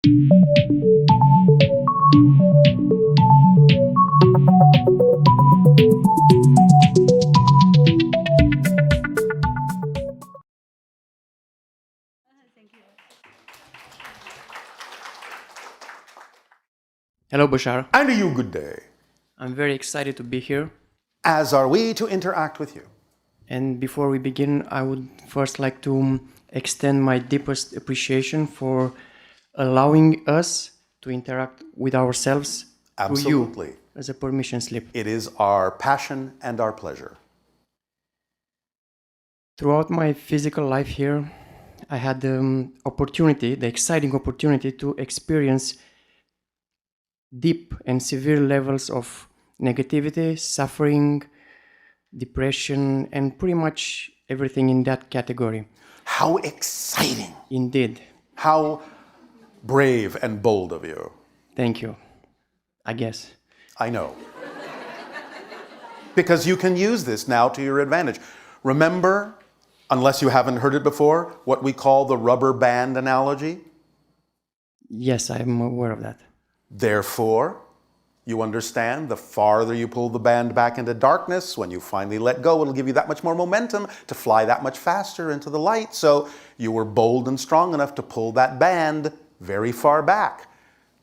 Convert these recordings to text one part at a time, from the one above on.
Hello, Bashar. And to you, good day. I'm very excited to be here. As are we to interact with you. And before we begin, I would first like to extend my deepest appreciation for allowing us to interact with ourselves Absolutely. through you as a permission slip. It is our passion and our pleasure. Throughout my physical life here, I had the exciting opportunity to experience deep and severe levels of negativity, suffering, depression, and pretty much everything in that category. How exciting. Indeed. How brave and bold of you. Thank you, I guess. I know. Because you can use this now to your advantage. Remember, unless you haven't heard it before, what we call the rubber band analogy? Yes, I'm aware of that. Therefore, you understand, the farther you pull the band back into darkness, when you finally let go, it'll give you that much more momentum to fly that much faster into the light. So you were bold and strong enough to pull that band very far back.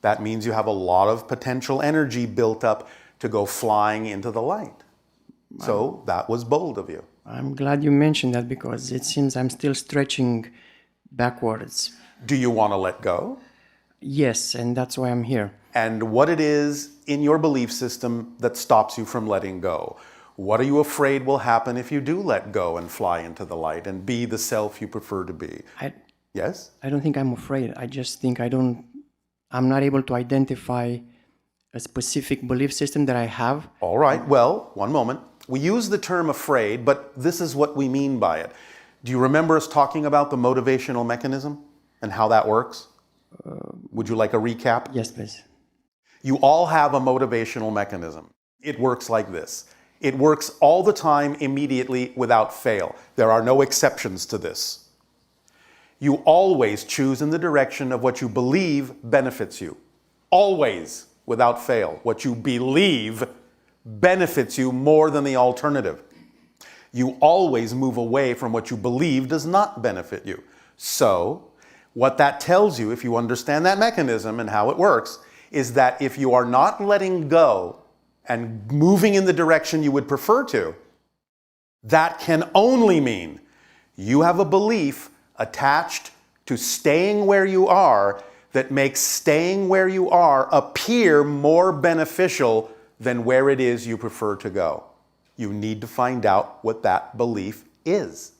That means you have a lot of potential energy built up to go flying into the light. So that was bold of you. I'm glad you mentioned that because it seems I'm still stretching backwards. Do you want to let go? Yes, and that's why I'm here. And what it is in your belief system that stops you from letting go. What are you afraid will happen if you do let go and fly into the light and be the self you prefer to be? Yes? I don't think I'm afraid. I just think I'm not able to identify a specific belief system that I have. All right, well, one moment. We use the term afraid, but this is what we mean by it. Do you remember us talking about the motivational mechanism and how that works? Would you like a recap? Yes, please. You all have a motivational mechanism. It works like this. It works all the time, immediately, without fail. There are no exceptions to this. You always choose in the direction of what you believe benefits you. Always, without fail. What you believe benefits you more than the alternative. You always move away from what you believe does not benefit you. So, what that tells you, if you understand that mechanism and how it works, is that if you are not letting go and moving in the direction you would prefer to, that can only mean you have a belief attached to staying where you are that makes staying where you are appear more beneficial than where it is you prefer to go. You need to find out what that belief is.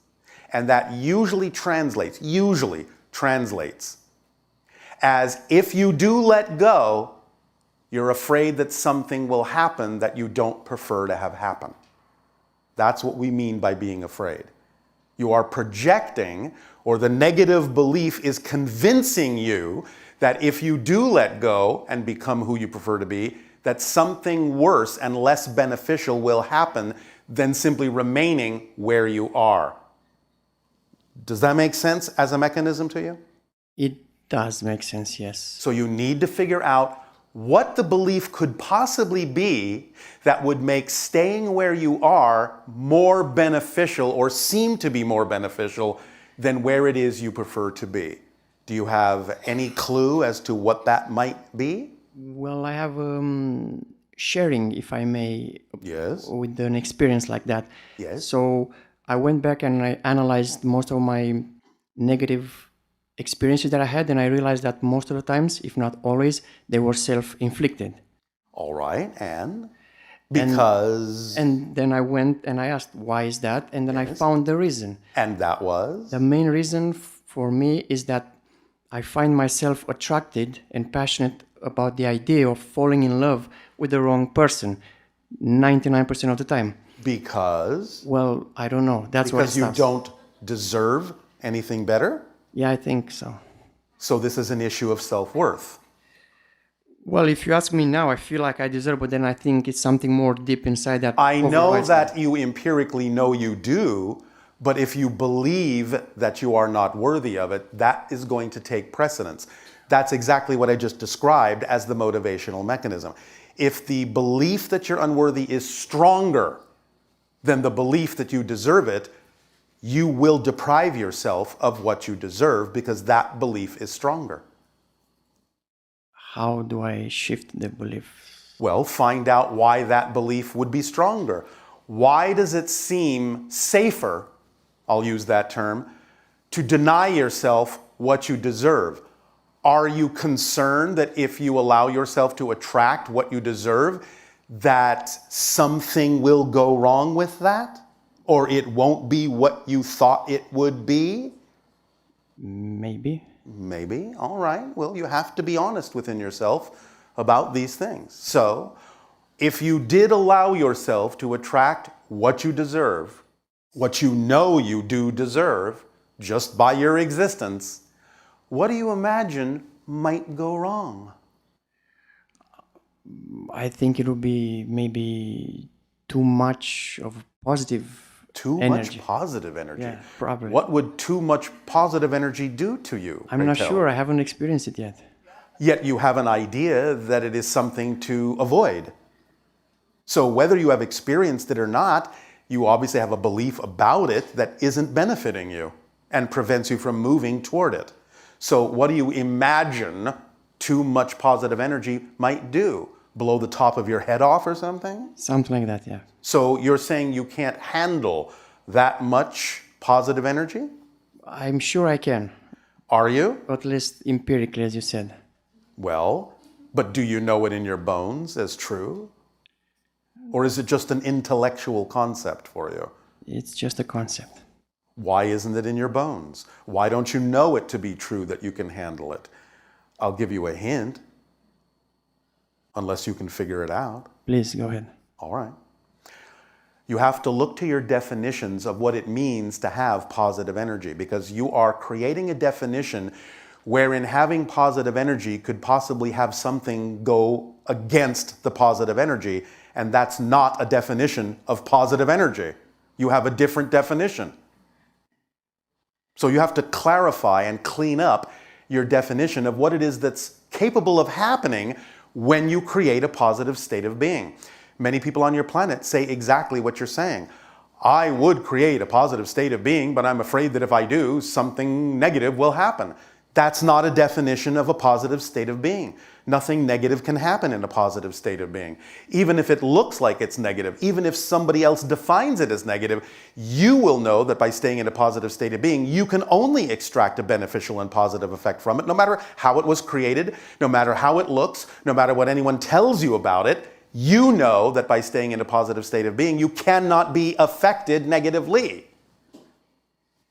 And that usually translates as if you do let go, you're afraid that something will happen that you don't prefer to have happen. That's what we mean by being afraid. You are projecting, or the negative belief is convincing you that if you do let go and become who you prefer to be, that something worse and less beneficial will happen than simply remaining where you are. Does that make sense as a mechanism to you? It does make sense, yes. So you need to figure out what the belief could possibly be that would make staying where you are more beneficial or seem to be more beneficial than where it is you prefer to be. Do you have any clue as to what that might be? Well, I have sharing, if I may, Yes. with an experience like that. Yes. So I went back and I analyzed most of my negative experiences that I had, and I realized that most of the times, if not always, they were self-inflicted. All right, and? Because? And then I went and I asked, why is that? And then I found the reason. And that was? The main reason for me is that I find myself attracted and passionate about the idea of falling in love with the wrong person 99% of the time. Because? Well, I don't know. That's what Because you don't deserve anything better? Yeah, I think so. So this is an issue of self-worth. Well, if you ask me now, I feel like I deserve, but then I think it's something more deep inside that. I know overrides that you empirically know you do, but if you believe that you are not worthy of it, that is going to take precedence. That's exactly what I just described as the motivational mechanism. If the belief that you're unworthy is stronger than the belief that you deserve it, you will deprive yourself of what you deserve because that belief is stronger. How do I shift the belief? Well, find out why that belief would be stronger. Why does it seem safer, I'll use that term, to deny yourself what you deserve? Are you concerned that if you allow yourself to attract what you deserve, that something will go wrong with that? Or it won't be what you thought it would be? Maybe. Maybe. All right. Well, you have to be honest within yourself about these things. So, if you did allow yourself to attract what you deserve, what you know you do deserve, just by your existence, what do you imagine might go wrong? I think it would be maybe too much of positive Too energy. much positive energy. Yeah, probably. What would too much positive energy do to you? I'm not Rachel? sure. I haven't experienced it yet. Yet you have an idea that it is something to avoid. So whether you have experienced it or not, you obviously have a belief about it that isn't benefiting you and prevents you from moving toward it. So what do you imagine too much positive energy might do? Blow the top of your head off or something? Something like that, yeah. So you're saying you can't handle that much positive energy? I'm sure I can, Are you? at least empirically, as you said. Well, but do you know it in your bones as true? Or is it just an intellectual concept for you? It's just a concept. Why isn't it in your bones? Why don't you know it to be true that you can handle it? I'll give you a hint, unless you can figure it out. Please, go ahead. All right. You have to look to your definitions of what it means to have positive energy, because you are creating a definition wherein having positive energy could possibly have something go against the positive energy, and that's not a definition of positive energy. You have a different definition. So you have to clarify and clean up your definition of what it is that's capable of happening when you create a positive state of being. Many people on your planet say exactly what you're saying. I would create a positive state of being, but I'm afraid that if I do, something negative will happen. That's not a definition of a positive state of being. Nothing negative can happen in a positive state of being. Even if it looks like it's negative, even if somebody else defines it as negative, you will know that by staying in a positive state of being, you can only extract a beneficial and positive effect from it, no matter how it was created, no matter how it looks, no matter what anyone tells you about it. You know that by staying in a positive state of being, you cannot be affected negatively.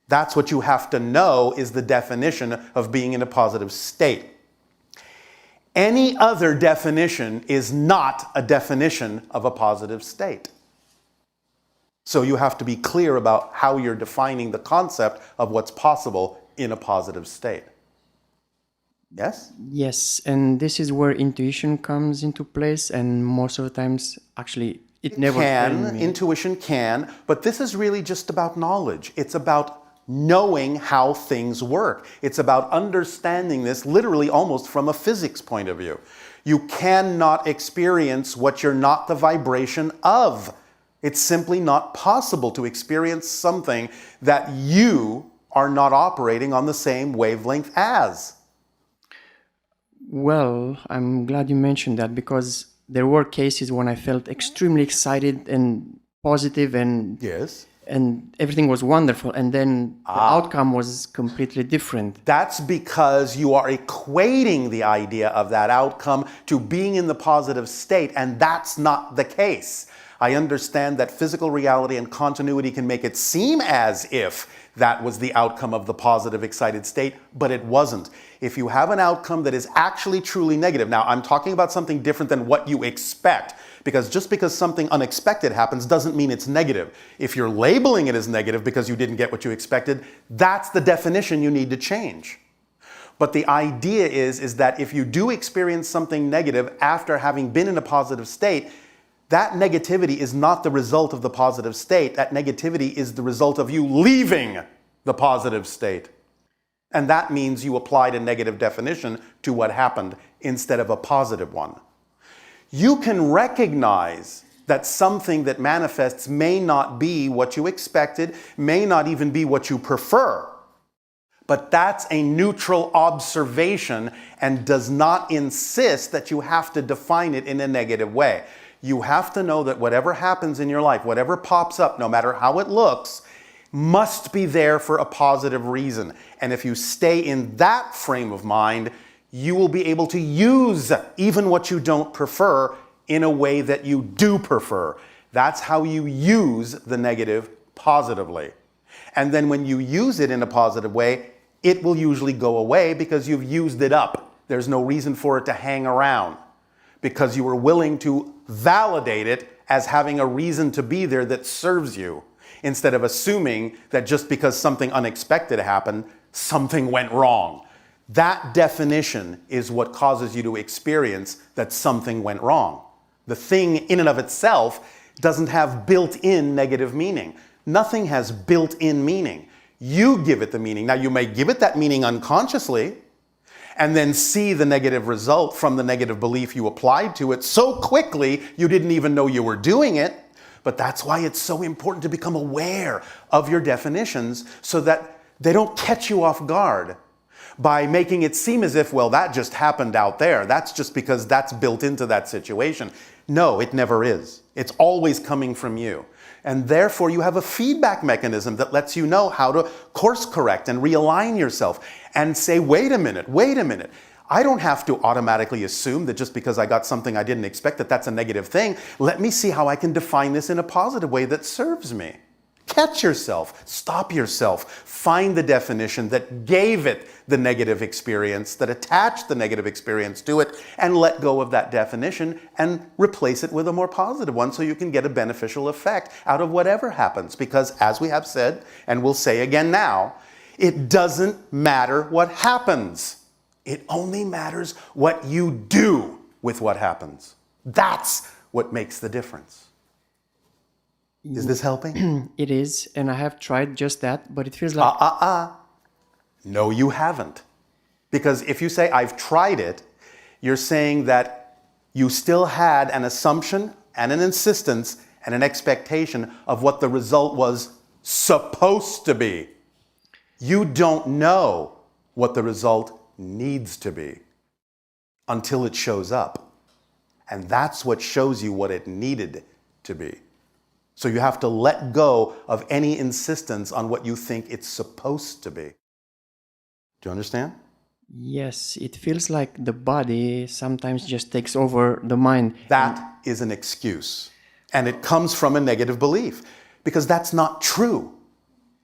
That's what you have to know is the definition of being in a positive state. Any other definition is not a definition of a positive state. So you have to be clear about how you're defining the concept of what's possible in a positive state. Yes? Yes, and this is where intuition comes into place, and most of the times, actually, it never failed me. Intuition can, but this is really just about knowledge. It's about knowing how things work. It's about understanding this literally almost from a physics point of view. You cannot experience what you're not the vibration of. It's simply not possible to experience something that you are not operating on the same wavelength as. Well, I'm glad you mentioned that, because there were cases when I felt extremely excited and positive and Yes. and everything was wonderful, and then the outcome was completely different. That's because you are equating the idea of that outcome to being in the positive state, and that's not the case. I understand that physical reality and continuity can make it seem as if that was the outcome of the positive, excited state, but it wasn't. If you have an outcome that is actually truly negative, now I'm talking about something different than what you expect, because just because something unexpected happens doesn't mean it's negative. If you're labeling it as negative because you didn't get what you expected, that's the definition you need to change. But the idea is that if you do experience something negative after having been in a positive state, that negativity is not the result of the positive state. That negativity is the result of you leaving the positive state. And that means you applied a negative definition to what happened instead of a positive one. You can recognize that something that manifests may not be what you expected, may not even be what you prefer. But that's a neutral observation and does not insist that you have to define it in a negative way. You have to know that whatever happens in your life, whatever pops up, no matter how it looks, must be there for a positive reason. And if you stay in that frame of mind, you will be able to use even what you don't prefer in a way that you do prefer. That's how you use the negative positively. And then when you use it in a positive way, it will usually go away because you've used it up. There's no reason for it to hang around because you were willing to validate it as having a reason to be there that serves you, instead of assuming that just because something unexpected happened, something went wrong. That definition is what causes you to experience that something went wrong. The thing in and of itself doesn't have built-in negative meaning. Nothing has built-in meaning. You give it the meaning. Now, you may give it that meaning unconsciously and then see the negative result from the negative belief you applied to it so quickly you didn't even know you were doing it. But that's why it's so important to become aware of your definitions so that they don't catch you off guard by making it seem as if, well, that just happened out there. That's just because that's built into that situation. No, it never is. It's always coming from you. And therefore, you have a feedback mechanism that lets you know how to course correct and realign yourself and say, wait a minute. I don't have to automatically assume that just because I got something I didn't expect that that's a negative thing. Let me see how I can define this in a positive way that serves me. Catch yourself, stop yourself, find the definition that gave it the negative experience, that attached the negative experience to it, and let go of that definition and replace it with a more positive one so you can get a beneficial effect out of whatever happens. Because as we have said, and we'll say again now, it doesn't matter what happens. It only matters what you do with what happens. That's what makes the difference. Is this helping? It is, and I have tried just that, but it feels like... No, you haven't. Because if you say, I've tried it, you're saying that you still had an assumption and an insistence and an expectation of what the result was supposed to be. You don't know what the result needs to be until it shows up. And that's what shows you what it needed to be. So you have to let go of any insistence on what you think it's supposed to be. Do you understand? Yes, it feels like the body sometimes just takes over the mind. That is an excuse. And it comes from a negative belief because that's not true.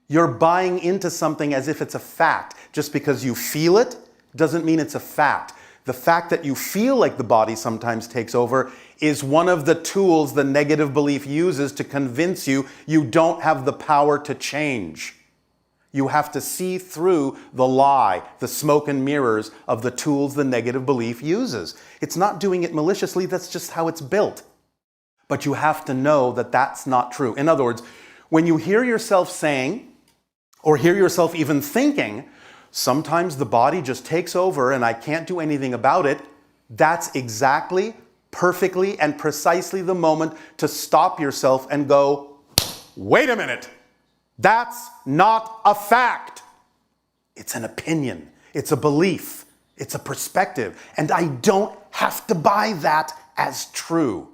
You're buying into something as if it's a fact. Just because you feel it doesn't mean it's a fact. The fact that you feel like the body sometimes takes over is one of the tools the negative belief uses to convince you you don't have the power to change. You have to see through the lie, the smoke and mirrors of the tools the negative belief uses. It's not doing it maliciously, that's just how it's built. But you have to know that that's not true. In other words, when you hear yourself saying, or hear yourself even thinking, sometimes the body just takes over and I can't do anything about it, that's exactly, perfectly, and precisely the moment to stop yourself and go, wait a minute, that's not a fact. It's an opinion, it's a belief, it's a perspective, and I don't have to buy that as true.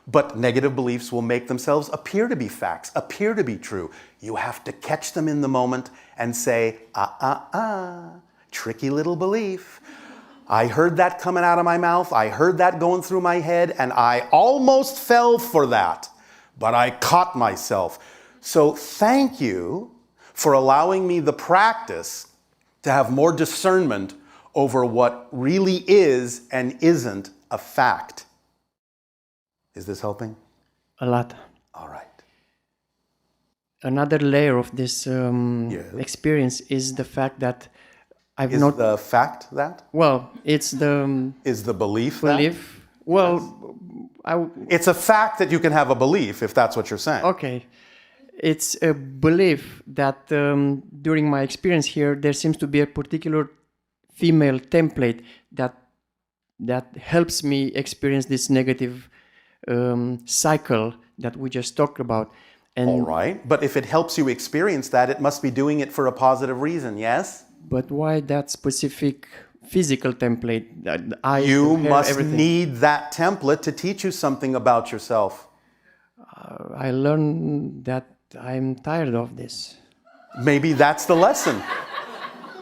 But negative beliefs will make themselves appear to be facts, appear to be true. You have to catch them in the moment and say, tricky little belief. I heard that coming out of my mouth, I heard that going through my head, and I almost fell for that, but I caught myself. So thank you for allowing me the practice to have more discernment over what really is and isn't a fact. Is this helping? A lot. All right. Another layer of this experience is the fact that I've not... Is the fact that? Well, it's the... Is the belief belief? that? Well, It's a fact that you can have a belief, if that's what you're saying. Okay. It's a belief that during my experience here, there seems to be a particular female template that helps me experience this negative cycle that we just talked about. And All right. But if it helps you experience that, it must be doing it for a positive reason, yes? But why that specific physical template? You must need that template to teach you something about yourself. I learned that I'm tired of this. Maybe that's the lesson.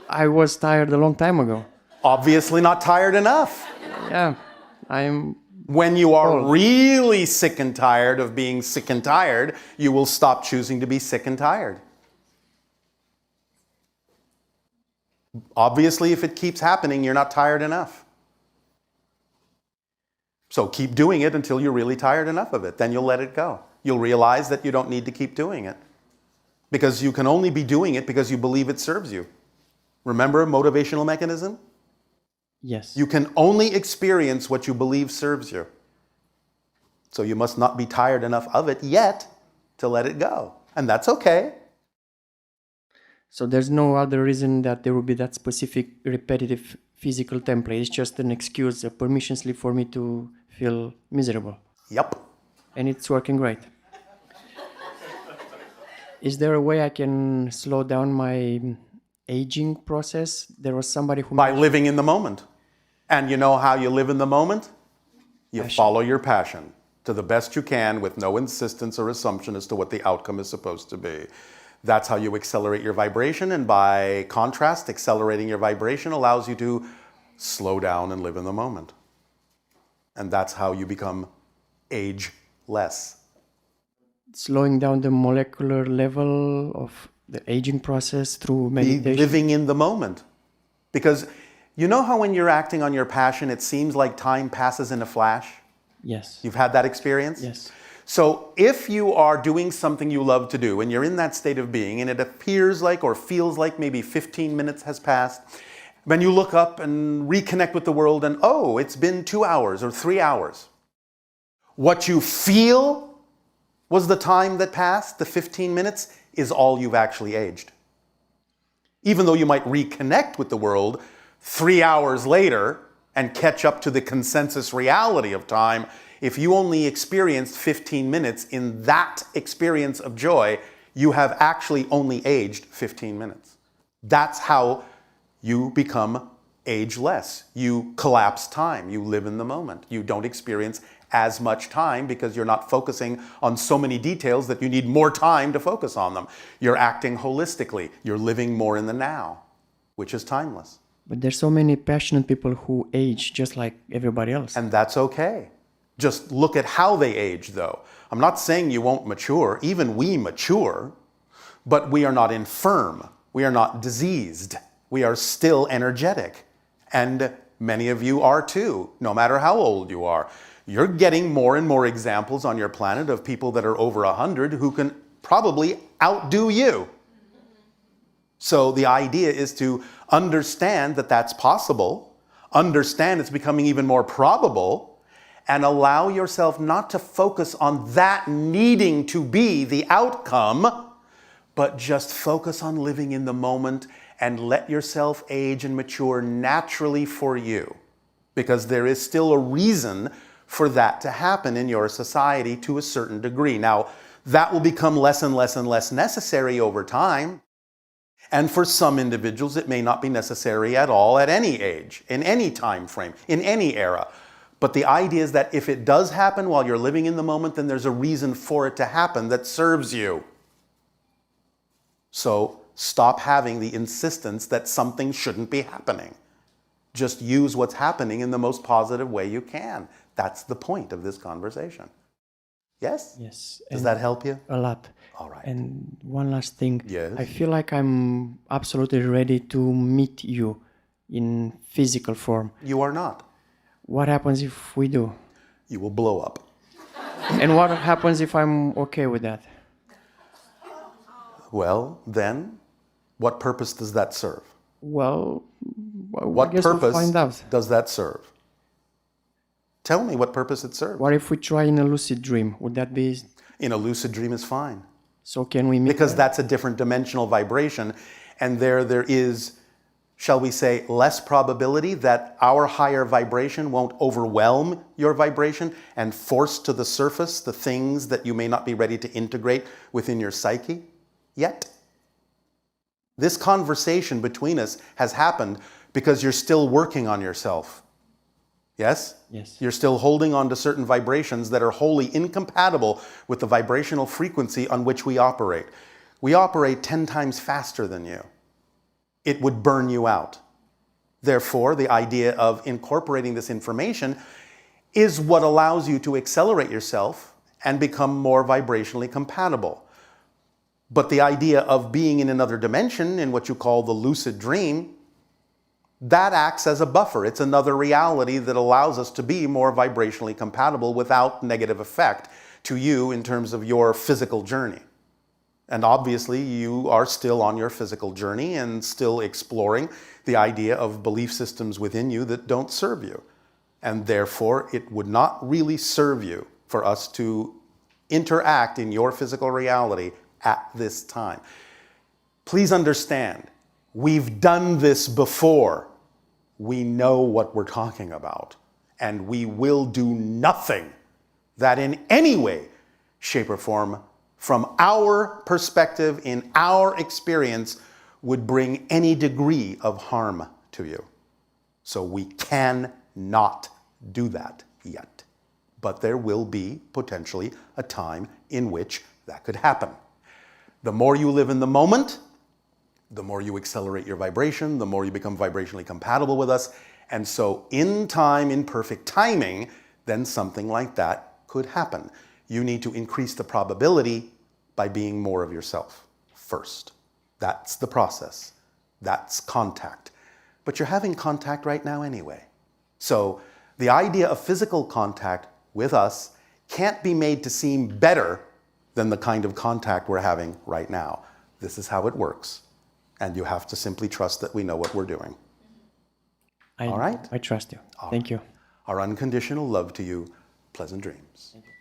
I was tired a long time ago. Obviously not tired enough. Yeah, I'm... When you are really sick and tired of being sick and tired, you will stop choosing to be sick and tired. Obviously, if it keeps happening, you're not tired enough. So keep doing it until you're really tired enough of it. Then you'll let it go. You'll realize that you don't need to keep doing it. Because you can only be doing it because you believe it serves you. Remember motivational mechanism? Yes. You can only experience what you believe serves you. So you must not be tired enough of it yet to let it go. And that's okay. So there's no other reason that there will be that specific repetitive physical template. It's just an excuse, a permission slip for me to feel miserable. Yep. And it's working great. Is there a way I can slow down my aging process? There was somebody who... By living in the moment. And you know how you live in the moment? You follow your passion to the best you can with no insistence or assumption as to what the outcome is supposed to be. That's how you accelerate your vibration, and by contrast, accelerating your vibration allows you to slow down and live in the moment. And that's how you become ageless. Slowing down the molecular level of the aging process through meditation. Be living in the moment. Because you know how when you're acting on your passion, it seems like time passes in a flash? Yes. You've had that experience? Yes. So if you are doing something you love to do and you're in that state of being and it appears like or feels like maybe 15 minutes has passed, when you look up and reconnect with the world and oh, it's been 2 hours or 3 hours. What you feel was the time that passed, the 15 minutes, is all you've actually aged. Even though you might reconnect with the world 3 hours later and catch up to the consensus reality of time, if you only experienced 15 minutes in that experience of joy, you have actually only aged 15 minutes. That's how you become ageless. You collapse time. You live in the moment. You don't experience as much time because you're not focusing on so many details that you need more time to focus on them. You're acting holistically. You're living more in the now, which is timeless. But there's so many passionate people who age just like everybody else. And that's okay. Just look at how they age, though. I'm not saying you won't mature. Even we mature, but we are not infirm. We are not diseased. We are still energetic. And many of you are too, no matter how old you are. You're getting more and more examples on your planet of people that are over 100 who can probably outdo you. So the idea is to understand that that's possible, understand it's becoming even more probable, and allow yourself not to focus on that needing to be the outcome, but just focus on living in the moment and let yourself age and mature naturally for you. Because there is still a reason for that to happen in your society to a certain degree. Now, that will become less and less and less necessary over time. And for some individuals, it may not be necessary at all at any age, in any time frame, in any era. But the idea is that if it does happen while you're living in the moment, then there's a reason for it to happen that serves you. So stop having the insistence that something shouldn't be happening. Just use what's happening in the most positive way you can. That's the point of this conversation. Yes? Yes. Does that help you? A lot. All right. And one last thing. Yes. I feel like I'm absolutely ready to meet you in physical form. You are not. What happens if we do? You will blow up. And what happens if I'm okay with that? Well, then, what purpose does that serve? Well, I What guess we'll purpose find out. does that serve? Tell me what purpose it serves. What if we try in a lucid dream? Would that be... In a lucid dream is fine. So can we meet Because that's a different dimensional vibration, and there is, shall we say, less probability that our higher vibration won't overwhelm your vibration and force to the surface the things that you may not be ready to integrate within your psyche yet? This conversation between us has happened because you're still working on yourself. Yes? Yes. You're still holding on to certain vibrations that are wholly incompatible with the vibrational frequency on which we operate. We operate 10 times faster than you. It would burn you out. Therefore, the idea of incorporating this information is what allows you to accelerate yourself and become more vibrationally compatible. But the idea of being in another dimension, in what you call the lucid dream, that acts as a buffer. It's another reality that allows us to be more vibrationally compatible without negative effect to you in terms of your physical journey. And obviously, you are still on your physical journey and still exploring the idea of belief systems within you that don't serve you. And therefore, it would not really serve you for us to interact in your physical reality at this time. Please understand, we've done this before. We know what we're talking about, and we will do nothing that in any way, shape, or form, from our perspective, in our experience, would bring any degree of harm to you. So we cannot do that yet. But there will be potentially a time in which that could happen. The more you live in the moment, the more you accelerate your vibration, the more you become vibrationally compatible with us. And so in time, in perfect timing, then something like that could happen. You need to increase the probability by being more of yourself first. That's the process. That's contact. But you're having contact right now anyway. So the idea of physical contact with us can't be made to seem better than the kind of contact we're having right now. This is how it works. And you have to simply trust that we know what we're doing. All right? I trust you. Thank you. Our unconditional love to you. Pleasant dreams. Thank you.